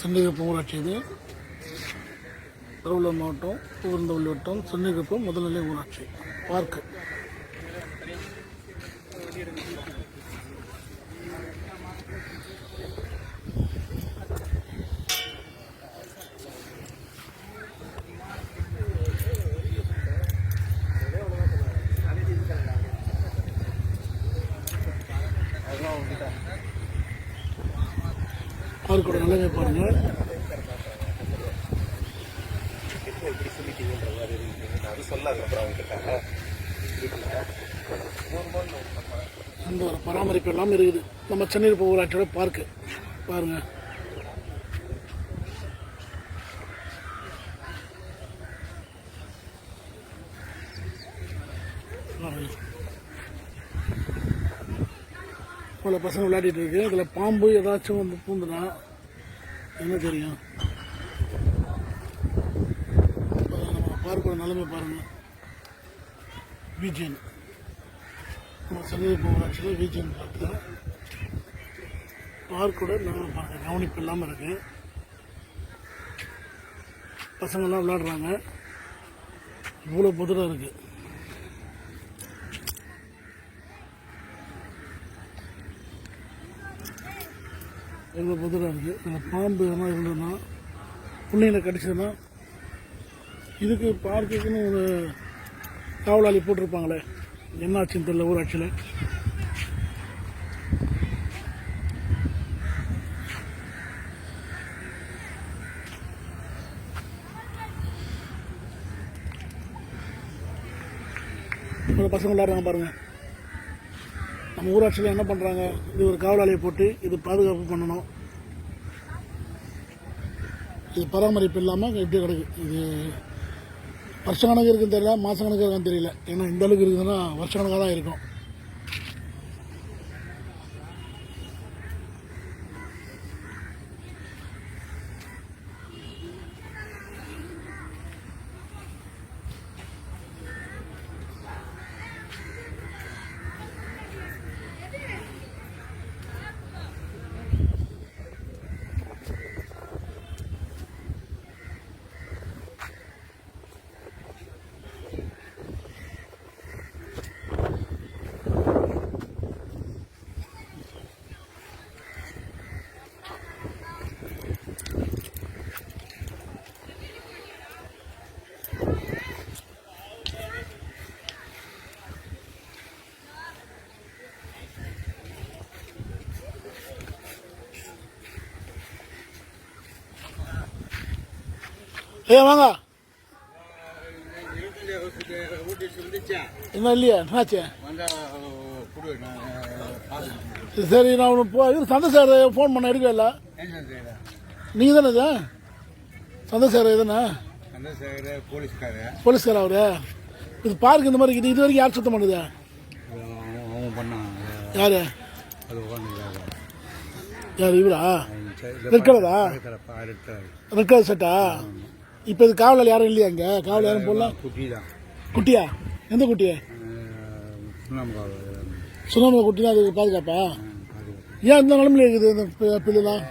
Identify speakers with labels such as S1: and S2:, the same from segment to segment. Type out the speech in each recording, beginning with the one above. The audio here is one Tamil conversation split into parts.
S1: சென்னிகுப்பம் ஊராட்சி இது திருவள்ளூர் மாவட்டம் பூர்ந்தவள்ளி வட்டம் சென்னிகுப்பம் முதல்நிலை ஊராட்சி பார்க்கு. பார்க்கோட நிலைமை பாருங்கள். இந்த ஒரு பராமரிப்பு எல்லாம் இருக்குது. நம்ம சென்னிகுப்பம் ஊராட்சியோட பார்க்கு பாருங்க. பல பசங்க விளையாடிட்டு இருக்கு. இதில் பாம்பு ஏதாச்சும் வந்து பூந்துனா என்ன தெரியும். நம்ம பார்க்கோட நிலைமை பாருங்க. விஜயன் நம்ம சென்னிகுப்பம் ஊராட்சியில் விஜயன் பார்க்க பார்க்கோட நிலைமை பாருங்க. கவனிப்பு இல்லாமல் இருக்கு. பசங்கள்லாம் விளையாடுறாங்க. இவ்வளோ புதிராக இருக்குது. எவ்வளோ புதிராக இருக்குது. இந்த பாம்பு எதனா இருந்ததுன்னா பிள்ளைங்களை கடிச்சதுன்னா இதுக்கு பார்க்குன்னு ஒரு காவலாளி போட்டிருப்பாங்களே, என்னாச்சுன்னு தெரியல ஊராட்சியில். பசங்க விளையாடுறாங்க பாருங்கள். நம்ம ஊராட்சியில் என்ன பண்ணுறாங்க, இது ஒரு காவலாளியை போட்டு இது பாதுகாப்பு பண்ணணும். இது பராமரிப்பு இல்லாமல் எப்படி கிடக்கு. இது வருஷக்கணக்கு இருக்குன்னு தெரியல, மாதக்கணக்கு இருக்குன்னு தெரியல. ஏன்னா இந்த அளவுக்கு இருக்குதுன்னா வருஷக்கணக்காக தான் இருக்கும். வாங்க. என்ன இல்லையா என்னாச்சு? சரி, நான் ஒன்று சந்திரசேகர் ஃபோன் பண்ண எடுக்கவே இல்லை. நீங்கள் தானே இது சந்திரசேகர் தானே? போலீஸ்கார் அவரு. இது பார்க்கு இந்த மாதிரி இது வரைக்கும் யார் சுத்தம் பண்ணுது? யாரு யார் இவரா? ரெட் கலரா? ரெட் கலர் செட்டா? இப்போ இது காவலாளி யாரும் இல்லையா? இங்கே காவல் யாரும் போடலாம். குட்டியா? எந்த குட்டியா? சுண்ணாம்பு குட்டி தான். அதுக்கு பாதுகாப்பா? ஏன் இந்த நிலமையில இருக்குது இந்த பிள்ளைலாம்?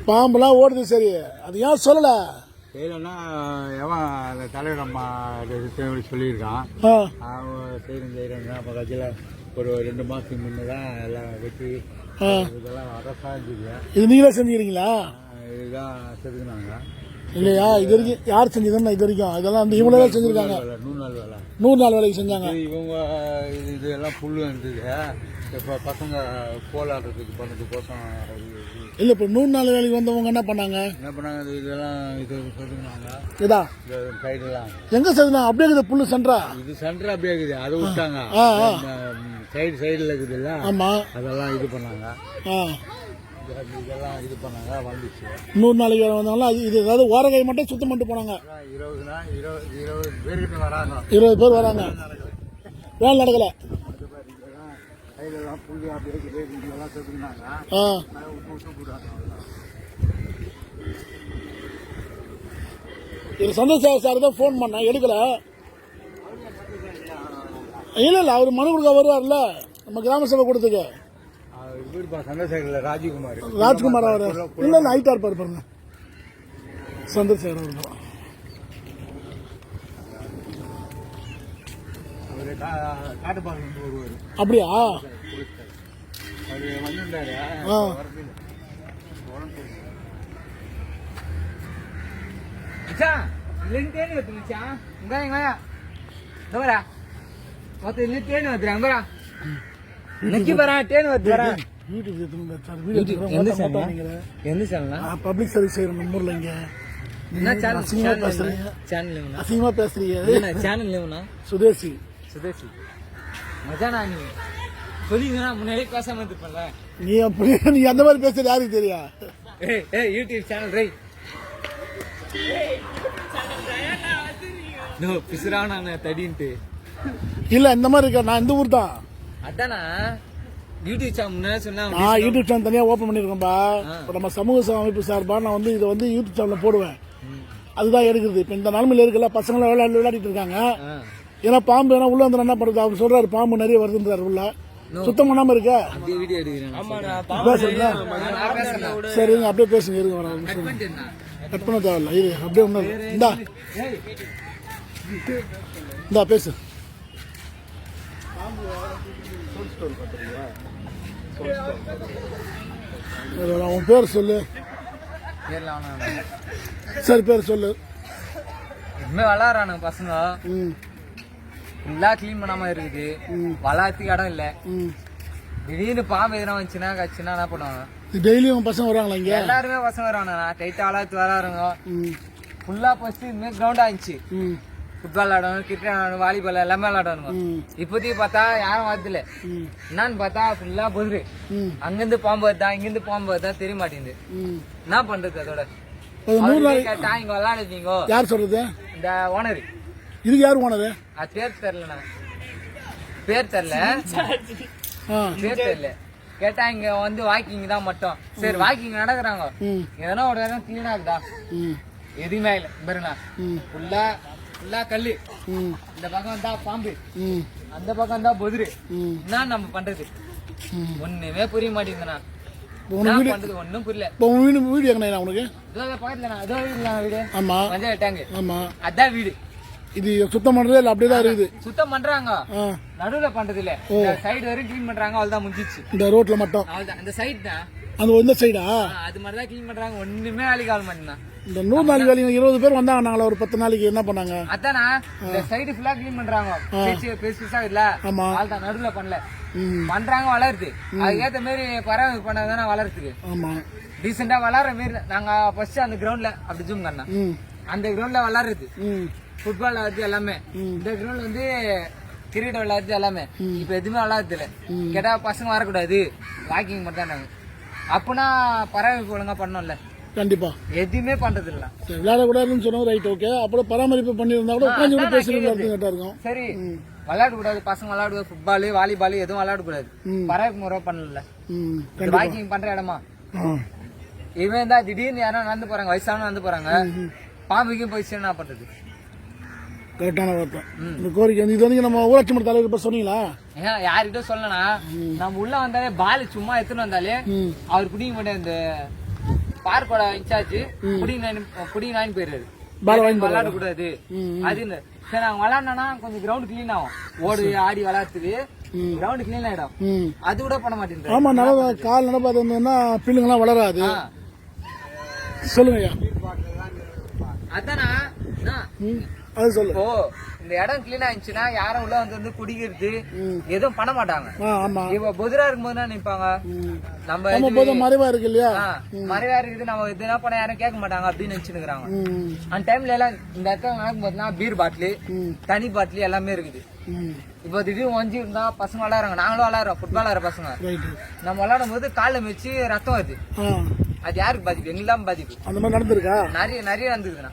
S1: பாம்புலாம் ஓடுது. சரி, அது ஏன் சொல்லலை?
S2: செய்யலைன்னா எவன் அந்த தலைவர் அம்மா சொல்லியிருக்கான். செய்கிறேன்னா அப்போ கட்சியில் ஒரு 2 மாதத்துக்கு முன்னே தான் எல்லாம் வெட்டி இதெல்லாம் அரசாங்க.
S1: இது நீங்களே செஞ்சுக்கிறீங்களா?
S2: இதுதான் செதுக்குனாங்க
S1: இல்லையா? இது வரைக்கும் யார் செஞ்சதுன்னா இது வரைக்கும் அதெல்லாம் அந்த இவங்களே தான் செஞ்சுருக்காங்க. 100 நாள் வேலைக்கு செஞ்சாங்க
S2: இவங்க. இதெல்லாம் புல்லு இருந்தது. இப்போ பசங்க கோலாடுறதுக்கு பண்ணதுக்கோசம்
S1: இல்லை. இப்போ 100 நாள் வேலைக்கு வந்தவங்க என்ன பண்ணாங்க?
S2: இதெல்லாம் இது செதுக்குனாங்க.
S1: இதா
S2: சைடெல்லாம்
S1: எங்கே செதுனா? அப்படியே இருக்குது புல்லு சென்ட்ரா.
S2: இது சென்டர் அப்படியே இருக்குது. அதை விட்டாங்க. சைடில் இருக்குது இல்லை? ஆமாம், அதெல்லாம் இது பண்ணாங்க. இதெல்லாம் இது பண்ணாங்க. வந்துச்சு
S1: 100 நாளைக்கு வேலை வந்தாங்களா? இது ஏதாவது ஓரகை மட்டும் சுத்தம் பண்ணிட்டு போனாங்க.
S2: 20 பேருக்கு வராங்க.
S1: 20 பேர் வராங்க. வேலை நடக்கலை.
S2: புள்ளி அப்படியே இதெல்லாம் செதுக்குனாங்க.
S1: இது சந்திரசேகர் சார் தான் ஃபோன் பண்ணேன், எடுக்கலை. இல்லை அவர் மனு கொடுக்க வருவார்ல நம்ம கிராம சபை கொடுத்துக்க.
S2: இவருப்பா சந்திரசேகரில் ராஜகுமார்.
S1: ராஜ்குமார் அவர் இல்லை ஹைட்டாக இருப்பார் பாருங்க. சந்திரசேகர் அவர் தான்.
S2: அவர் காட்டுப்பாக்கம் வருவார்.
S1: அப்படியா?
S2: அவர் வந்துட்டாரு.
S3: தேனி வந்துச்சா இங்க வரா மொத்தம் ಇಲ್ಲಿ தேனி வந்துடுறா அங்க வரா நக்கி வரா தேனி வந்துடுறா. எந்த சேனல்?
S1: பப்ளிக் சர்வீஸ் செய்யற நம்ம ஊர்ல இங்க
S3: சேனல்
S1: அசிங்கமா பேசுறீங்க.
S3: சேனல் நேம்னா
S1: சுதேசி.
S3: சுதேசி மச்சானா நீ சொல்லிங்கன்னா முன்னாடியே பேசாம இருப்பல.
S1: நீ அந்த மாதிரி பேசுறது யாருக்கு தெரியா?
S3: ஏய் யூடியூப் சேனல் ரை நோ பிசுறானா தடின்ட்டு
S1: இல்ல இந்த மாதிரி இருக்கா. நான் இந்த ஊர் தான்.
S3: அதானா யூடியூப் சேனல் முன்னாடி சொன்னா
S1: நான் யூடியூப் சேனல் தனியா ஓபன் பண்ணிருக்கேன்பா. இப்போ நம்ம சமூக சேவை அமைப்பு சார்பா நான் வந்து இதை வந்து யூடியூப் சேனல்ல போடுவேன். அதுதான் எடுக்குது. இப்போ இந்த நிலைமையில இருக்கல பசங்களை விளையாடிட்டு இருக்காங்க. ஏன்னா பாம்பு ஏன்னா உள்ள வந்து என்ன பண்றது? அவர் சொல்றாரு பாம்பு நிறைய வருதுன்றாரு. உள்ள சுத்தம் பண்ணாம இருக்க
S3: வீடியோ எடுக்கிறேன்.
S1: சரிங்க அப்படியே பேசுங்க. இருங்க வர கட் பண்ண தேவையில்ல. இது அப்படியே ஒண்ணு இந்தா இந்தா பேசு. உன் பேர் சொல்லு. சரி பேர் சொல்லு.
S3: இனிமே விளாடுறானுங்க பசங்க. ஃபுல்லா கிளீன் பண்ணாம இருக்குது. விளாட்றதுக்கு இடம் இல்ல. திடீர்னு பாம்பு எதுனா வந்துச்சுன்னா கச்சுன்னா என்ன பண்ணுவாங்க?
S1: டெய்லியும் பசங்க வராங்களா இங்க?
S3: எல்லாருமே பசங்க வரானுங்க. டைட்டா விளாட்டு விளாடுறவங்க ஃபுல்லா ஃபர்ஸ்ட் இனிமே கிரவுண்டா இருந்துச்சு. ஃபுட்பால் விளாடணும், கிரிக்கெட் விளாடணும், வாலிபால் எல்லாமே விளாடணுங்க. இப்போதைக்கு பார்த்தா யாரும் வரதில்ல. என்னன்னு பார்த்தா ஃபுல்லா பொதுரு. அங்கிருந்து பாம்பு வருதா இங்கிருந்து பாம்பு வருதா தெரிய மாட்டேங்குது. என்ன பண்றது அதோட? கேட்டா இங்க விளாடுறீங்க
S1: யார் சொல்றது?
S3: இந்த ஓனர்.
S1: இதுக்கு யாரு ஓனர்?
S3: அது பேர் தெரியல. பேர் தெரியல. பேர் தெரியல. கேட்டா இங்க வந்து வாக்கிங் தான் மட்டும். சரி வாக்கிங் நடக்குறாங்க. எதனா ஒரு இடம் கிளீனா இருக்குதா? எதுவுமே இல்ல. பாருங்க ஃபுல்லா கல்லு. இந்த பக்கம் தான் பாம்பு, அந்த பக்கம் தான் பொதுரு. என்ன நம்ம பண்றது? ஒண்ணுமே புரிய மாட்டேங்குதுண்ணா. பண்றது ஒண்ணும் புரியல.
S1: வீடு எங்க உனக்கு?
S3: பக்கத்துல அதோ வீடு.
S1: ஆமா
S3: பஞ்சாயத்தாங்க.
S1: ஆமா
S3: அதான் வீடு.
S1: இது சுத்தம் பண்றதே இல்ல அப்படிதான் இருக்குது.
S3: சுத்தம் பண்றாங்க, நடுவுல பண்றது இல்ல. சைடு வரைக்கும் கிளீன் பண்றாங்க. அவ்வளவுதான் முடிஞ்சிச்சு.
S1: இந்த ரோட்ல மட்டும்
S3: அவ்வளவுதான். அந்த சைடு தான்
S1: அந்த இந்த சைடா
S3: அது மாதிரி தான் கிளீன் பண்றாங்க. ஒண்ணுமே வேலைக்கு ஆள் மாட்டேன்.
S1: இந்த 100 நாள் வேலைக்கு 20 பேர் வந்தாங்க. நாங்கள ஒரு 10 நாளைக்கு என்ன பண்ணாங்க?
S3: அதானா இந்த சைடு ஃபுல்லா கிளீன் பண்றாங்க. பெருசா இல்ல. அவ்வளவுதான். நடுவுல பண்ணல. பண்றாங்க வளருது. அதுக்கேற்ற மாதிரி பறவை பண்ணாதானே வளருதுக்கு.
S1: ஆமா
S3: டீசெண்டா வளர்ற மாரி நாங்க ஃபர்ஸ்ட் அந்த கிரவுண்ட்ல அப்படி ஜூம் பண்ணோம். அந்த கிரவுண்ட்ல வளருது. ஃபுட்பால் விளையாடுறது எல்லாமே. இந்த கிரவுண்ட் வந்து கிரிக்கெட் விளையாடுறது எல்லாமே. இப்ப எதுவுமே விளையாடுறது இல்ல. கேட்டா பசங்க வரக்கூடாது, வாக்கிங் மட்டும் தான். அப்பனா பராமரிப்பு ஒழுங்கா பண்ணோம்ல.
S1: கண்டிப்பா
S3: எதுவுமே பண்றது இல்ல.
S1: விளையாடக்கூடாதுன்னு சொன்னோம். Right okay. அப்புறம் பராமரிப்பு பண்ணியிருந்தா கூட உட்காந்து கூட பேசுறது இருக்கும்.
S3: சரி விளையாடக்கூடாது, பசங்க விளையாடுவது ஃபுட்பால் வாலிபால் எதுவும் விளையாடக்கூடாது. பராமரிப்பு முறை பண்ணல. வாக்கிங் பண்ற இடமா இவன் தான். திடீர்னு யாரும் நடந்து போறாங்க, வயசான நடந்து போறாங்க, பாம்புக்கும் போயிடுச்சு. என்ன பண்றது?
S1: கரெக்டான வார்த்தை. இந்த கோரிக்கை இது வந்து நம்ம ஊராட்சி மன்ற தலைவர் சொன்னீங்களா?
S3: யார்கிட்ட சொல்லனா நம்ம உள்ள வந்தாலே பால் சும்மா எடுத்துன்னு வந்தாலே அவர் குடிக்க மாட்டேன். இந்த பார்க்கோட இன்சார்ஜ் குடிங்க போயிடுறாரு. விளையாட கூடாது அது. சரி நாங்க விளையாடனா கொஞ்சம் கிரவுண்ட் கிளீன் ஆகும். ஓடி ஆடி விளையாடுறதுக்கு கிரவுண்ட் கிளீன் ஆயிடும். அது கூட பண்ண மாட்டேன்.
S1: ஆமா நல்லா கால் நடப்பாது இருந்ததுன்னா பிள்ளைங்களாம் வளராது. சொல்லுங்க.
S3: அதானா
S1: அது சொல்லு.
S3: ஓ இந்த இடம் கிளீனா இருந்துச்சுன்னா யாரும் உள்ள வந்து குடிக்கிறது எதுவும் பண்ண மாட்டாங்க. இப்ப புதிரா இருக்கும்போது நினைப்பாங்க நம்ம
S1: மறைவா இருக்கு இல்லையா?
S3: மறைவா இருக்குது, நம்ம எதுனா பண்ண யாரும் கேட்க மாட்டாங்க அப்படின்னு நினைச்சுக்கிறாங்க. அந்த டைம்ல எல்லாம் இந்த இடத்துல நடக்கும் போதுனா பீர் பாட்டில், தனி பாட்டில் எல்லாமே இருக்குது. இப்போ திடீர்னு ஒஞ்சி இருந்தா பசங்க விளையாடுறாங்க. நாங்களும் விளையாடுறோம் ஃபுட்பால் விளையாடுற பசங்க. நம்ம விளையாடும் போது காலில் வச்சு ரத்தம் வருது. அது யாருக்கு பாதிப்பு? எங்கெல்லாம் பாதிப்பு.
S1: அந்த மாதிரி நடந்திருக்கா?
S3: நிறைய நடந்துருக்குண்ணா.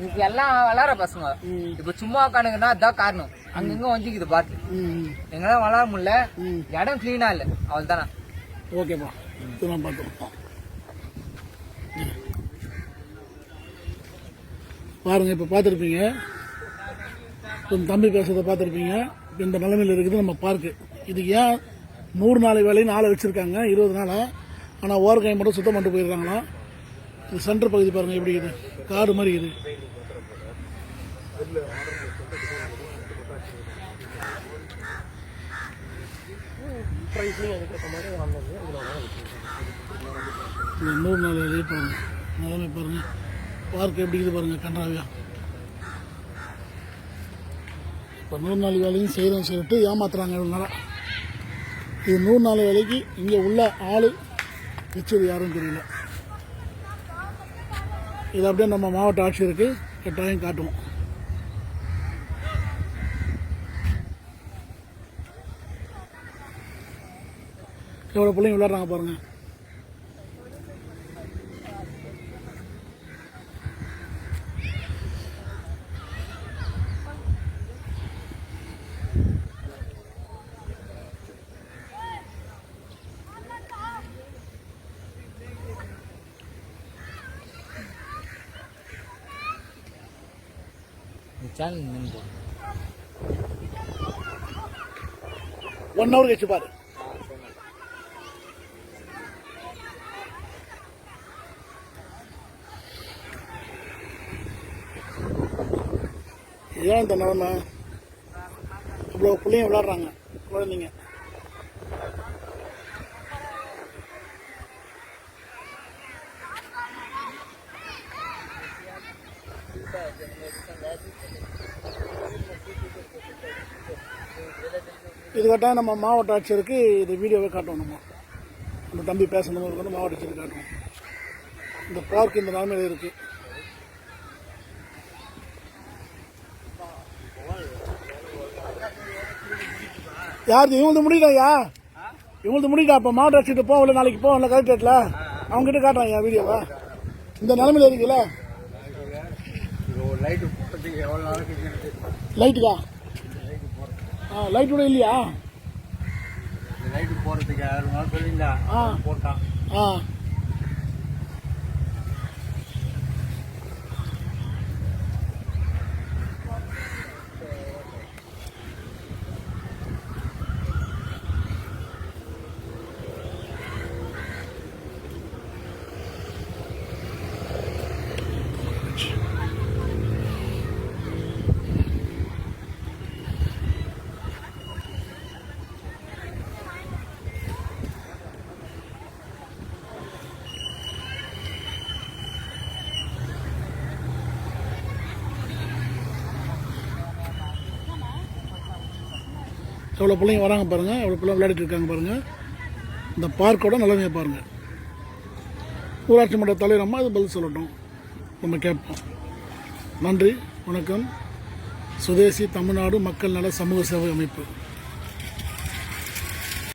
S3: இப்ப எல்லாம் விளையாடுற பசங்க இப்ப சும்மா உட்காந்துங்கன்னா அதான் காரணம். அங்கங்க வஞ்சிக்குது பாட்டு. எங்கெல்லாம் விளையாட முடியல. இடம் கிளீனா இல்ல. அவள் தானே.
S1: ஓகேப்பா பார்த்தோம். பாருங்க இப்ப பாத்திருப்பீங்க, தம்பி பேசுறத பாத்திருப்பீங்க. இந்த நிலைமையில இருக்குது நம்ம பார்க்கு. இது ஏன் 100 நாள் வேலைன்னு ஆளை வச்சுருக்காங்க 20 நாள். ஆனால் ஓரக்காய் மட்டும் சுத்தம் பண்ணிட்டு போயிடுறாங்களாம். இது சென்டர் பகுதி பாருங்கள் எப்படி இருக்குது, காடு மாதிரி இருக்குது. இந்த 100 நாள் வேலையை பாருங்கள், நிலைமை பாருங்கள், பார்க்க எப்படி இருக்குது பாருங்கள் கன்றாவியா. இப்போ 100 நாள் வேலையும் செய்கிறோன்னு சொல்லிட்டு ஏமாத்துறாங்க இவ்வளோ நாளாக. இது 100 நாள் வேலைக்கு இங்கே உள்ள ஆள் வச்சது யாரும் தெரியல. இது அப்படியே நம்ம மாவட்ட ஆட்சியருக்கு கட்டாயம் காட்டுவோம். எவ்வளோ பிள்ளைங்க விளையாடுறாங்க பாருங்கள்.
S3: சேனல் நின்று
S1: 1 hour கழிச்சு பாரு. ஏன் இந்த நிலமை? இவ்வளோ பிள்ளைங்க விளையாடுறாங்க குழந்தைங்க. இது கட்டாயம் நம்ம மாவட்ட ஆட்சியருக்கு இது வீடியோவே காட்டுவோம். நம்ம அந்த தம்பி பேசணும் வந்து மாவட்ட ஆட்சியருக்கு காட்டுவோம். இந்த பார்க் இந்த நிலைமையில இருக்குது. யாரு இவங்களுக்கு முடியலையா? இவங்களுக்கு முடியல. அப்போ மாவட்ட ஆட்சியர்கிட்ட போகல, நாளைக்கு போகல கலெக்டரேட்டில் அவங்ககிட்ட காட்டுறாங்க என் வீடியோவை. இந்த நிலைமையில இருக்குல்ல. லைட்டுக்கா? லைட் கூட இல்லையா?
S2: லைட்டு போகிறதுக்கு 6 நாள் சொல்லிங்களா போட்டான்.
S1: எவ்வளோ பிள்ளைங்க வராங்க பாருங்கள், எவ்வளோ பிள்ளை விளையாடிட்டு இருக்காங்க பாருங்கள். இந்த பார்க்கோட நிலைமையை பாருங்கள். ஊராட்சி மன்ற தலைவரமாக அது பதில் சொல்லட்டும், நம்ம கேட்போம். நன்றி, வணக்கம். சுதேசி தமிழ்நாடு மக்கள் நல சமூக சேவை அமைப்பு.